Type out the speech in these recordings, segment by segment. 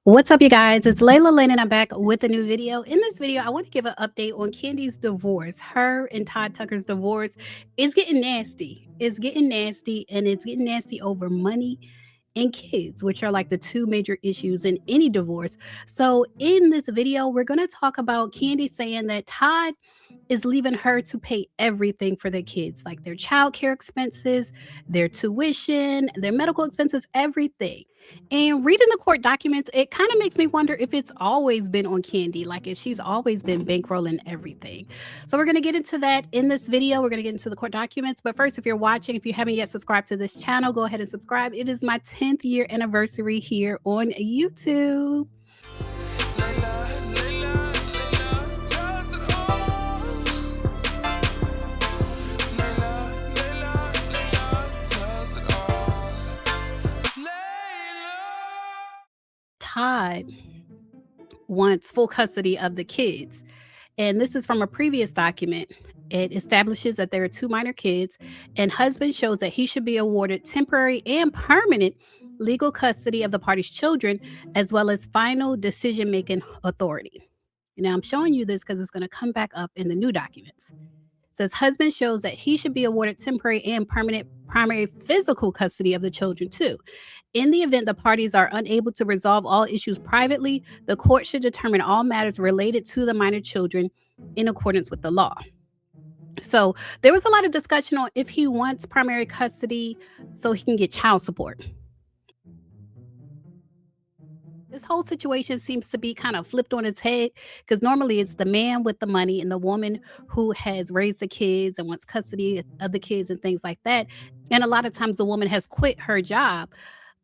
What's up, you guys? It's Layla Lynn, and I'm back with a new video. In this video, I want to give an update on Kandi's divorce. Her and Todd Tucker's divorce is getting nasty. It's getting nasty, and it's getting nasty over money and kids, which are like the two major issues in any divorce. So, in this video, we're going to talk about Kandi saying that Todd is leaving her to pay everything for their kids, like their childcare expenses, their tuition, their medical expenses, everything. And reading the court documents, it kind of makes me wonder if it's always been on Kandi, like if she's always been bankrolling everything. So we're going to get into that in this video. We're going to get into the court documents. But first, if you're watching, if you haven't yet subscribed to this channel, go ahead and subscribe. It is my 10th year anniversary here on YouTube. Todd wants full custody of the kids. And this is from a previous document. It establishes that there are two minor kids, and husband shows that he should be awarded temporary and permanent legal custody of the party's children, as well as final decision-making authority. Now, I'm showing you this because it's going to come back up in the new documents. It says husband shows that he should be awarded temporary and permanent primary physical custody of the children too. In the event the parties are unable to resolve all issues privately, the court should determine all matters related to the minor children in accordance with the law. So there was a lot of discussion on if he wants primary custody so he can get child support. This whole situation seems to be kind of flipped on its head because normally it's the man with the money and the woman who has raised the kids and wants custody of the kids and things like that. And a lot of times the woman has quit her job.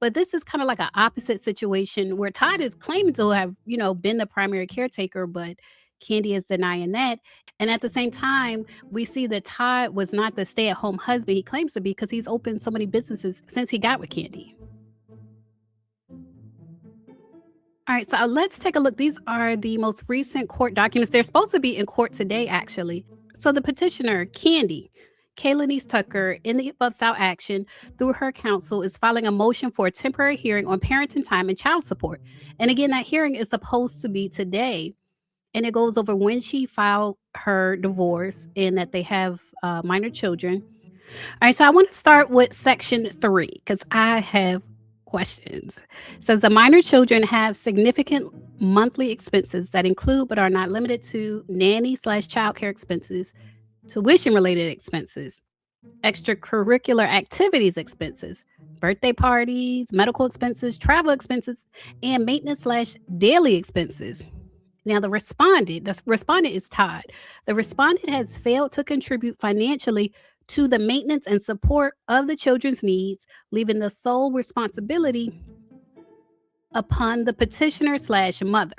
But this is kind of like an opposite situation where Todd is claiming to have, been the primary caretaker, but Kandi is denying that. And at the same time, we see that Todd was not the stay-at-home husband he claims to be because he's opened so many businesses since he got with Kandi. All right, so let's take a look. These are the most recent court documents. They're supposed to be in court today, actually. So the petitioner, Kandi, Kaylanice Tucker, in the above style action through her counsel, is filing a motion for a temporary hearing on parenting time and child support. And again, that hearing is supposed to be today. And it goes over when she filed her divorce and that they have minor children. All right, so I want to start with section 3 because I have questions. It says the minor children have significant monthly expenses that include but are not limited to nanny/childcare expenses, tuition-related expenses, extracurricular activities expenses, birthday parties, medical expenses, travel expenses, and maintenance/daily expenses. Now, the respondent is Todd. The respondent has failed to contribute financially to the maintenance and support of the children's needs, leaving the sole responsibility upon the petitioner/mother.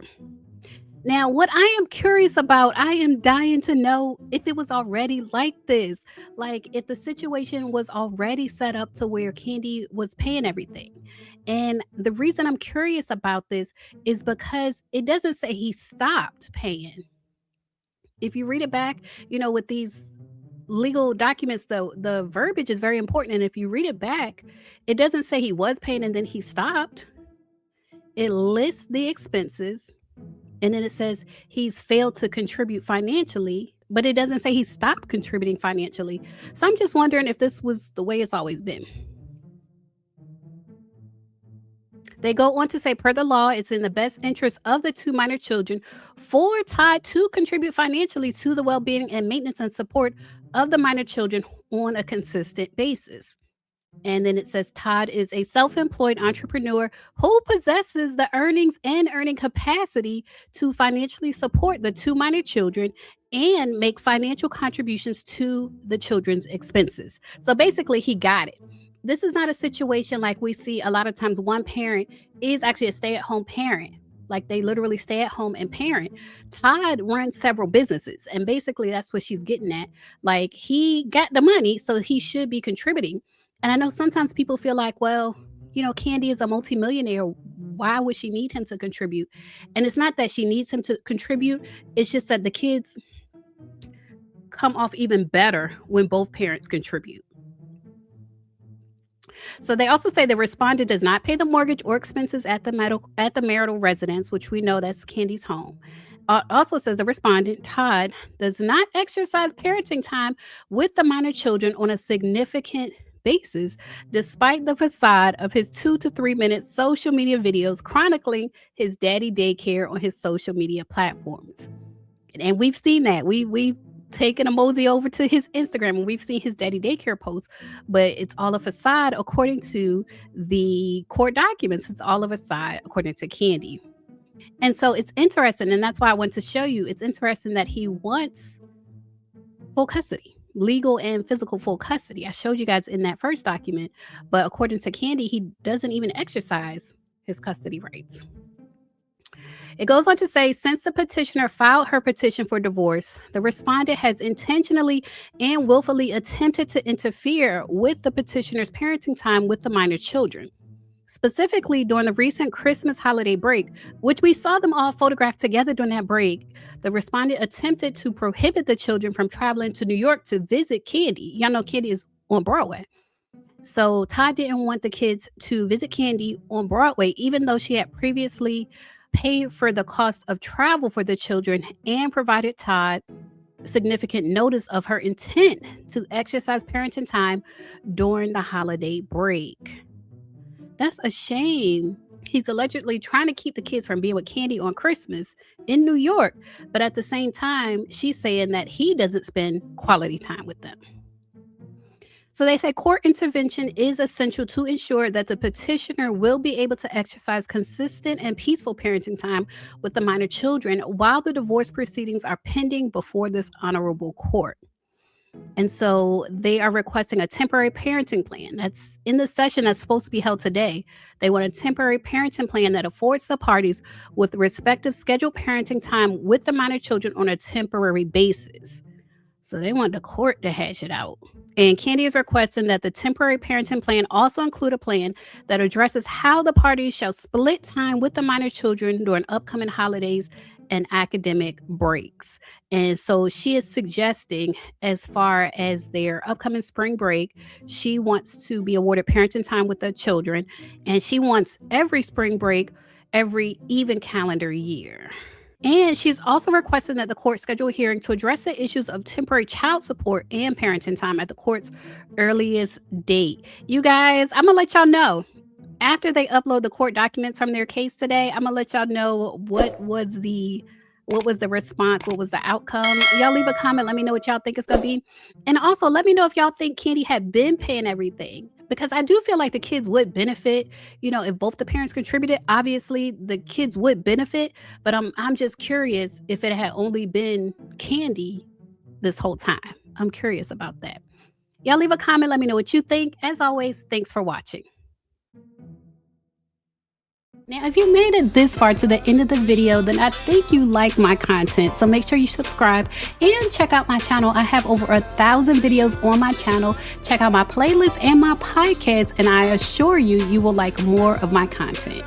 Now, what I am curious about, I am dying to know if it was already like this, like if the situation was already set up to where Kandi was paying everything. And the reason I'm curious about this is because it doesn't say he stopped paying. If you read it back, with these legal documents, though, the verbiage is very important. And if you read it back, it doesn't say he was paying and then he stopped. It lists the expenses. And then it says he's failed to contribute financially, but it doesn't say he stopped contributing financially. So I'm just wondering if this was the way it's always been. They go on to say, per the law, it's in the best interest of the two minor children for Todd to contribute financially to the well-being and maintenance and support of the minor children on a consistent basis. And then it says Todd is a self-employed entrepreneur who possesses the earnings and earning capacity to financially support the two minor children and make financial contributions to the children's expenses. So basically, he got it. This is not a situation like we see a lot of times one parent is actually a stay-at-home parent. Like they literally stay at home and parent. Todd runs several businesses. And basically that's what she's getting at. Like he got the money, so he should be contributing. And I know sometimes people feel like, well, Kandi is a multimillionaire. Why would she need him to contribute? And it's not that she needs him to contribute. It's just that the kids come off even better when both parents contribute. So they also say the respondent does not pay the mortgage or expenses at the marital residence, which we know that's Kandi's home. Also says the respondent, Todd, does not exercise parenting time with the minor children on a significant basis, despite the facade of his 2 to 3 minute social media videos chronicling his daddy daycare on his social media platforms. And we've seen that. We've taken a mosey over to his Instagram and we've seen his daddy daycare posts, but it's all a facade according to the court documents. It's all a facade according to Kandi. And so it's interesting, and that's why I want to show you. It's interesting that he wants full custody, legal and physical full custody. I showed you guys in that first document, but according to Kandi, he doesn't even exercise his custody rights. It goes on to say, since the petitioner filed her petition for divorce, the respondent has intentionally and willfully attempted to interfere with the petitioner's parenting time with the minor children. Specifically, during the recent Christmas holiday break, which we saw them all photographed together during that break, the respondent attempted to prohibit the children from traveling to New York to visit Kandi. Y'all know Kandi is on Broadway. So Todd didn't want the kids to visit Kandi on Broadway, even though she had previously paid for the cost of travel for the children and provided Todd significant notice of her intent to exercise parenting time during the holiday break. That's a shame. He's allegedly trying to keep the kids from being with Kandi on Christmas in New York, but at the same time, she's saying that he doesn't spend quality time with them. So they say court intervention is essential to ensure that the petitioner will be able to exercise consistent and peaceful parenting time with the minor children while the divorce proceedings are pending before this honorable court. And so they are requesting a temporary parenting plan. That's in the session that's supposed to be held today. They want a temporary parenting plan that affords the parties with respective scheduled parenting time with the minor children on a temporary basis. So they want the court to hash it out. And Kandi is requesting that the temporary parenting plan also include a plan that addresses how the parties shall split time with the minor children during upcoming holidays and academic breaks. And so she is suggesting, as far as their upcoming spring break, she wants to be awarded parenting time with the children, and she wants every spring break every even calendar year. And she's also requesting that the court schedule a hearing to address the issues of temporary child support and parenting time at the court's earliest date. You guys, I'm gonna let y'all know. After they upload the court documents from their case today, I'm gonna let y'all know what was the response, what was the outcome. Y'all leave a comment, let me know what y'all think it's gonna be. And also let me know if y'all think Kandi had been paying everything, because I do feel like the kids would benefit, if both the parents contributed. Obviously the kids would benefit, but I'm just curious if it had only been Kandi this whole time. I'm curious about that. Y'all leave a comment, let me know what you think. As always, thanks for watching. Now, if you made it this far to the end of the video, then I think you like my content. So make sure you subscribe and check out my channel. I have over 1,000 videos on my channel. Check out my playlist and my podcast, and I assure you, you will like more of my content.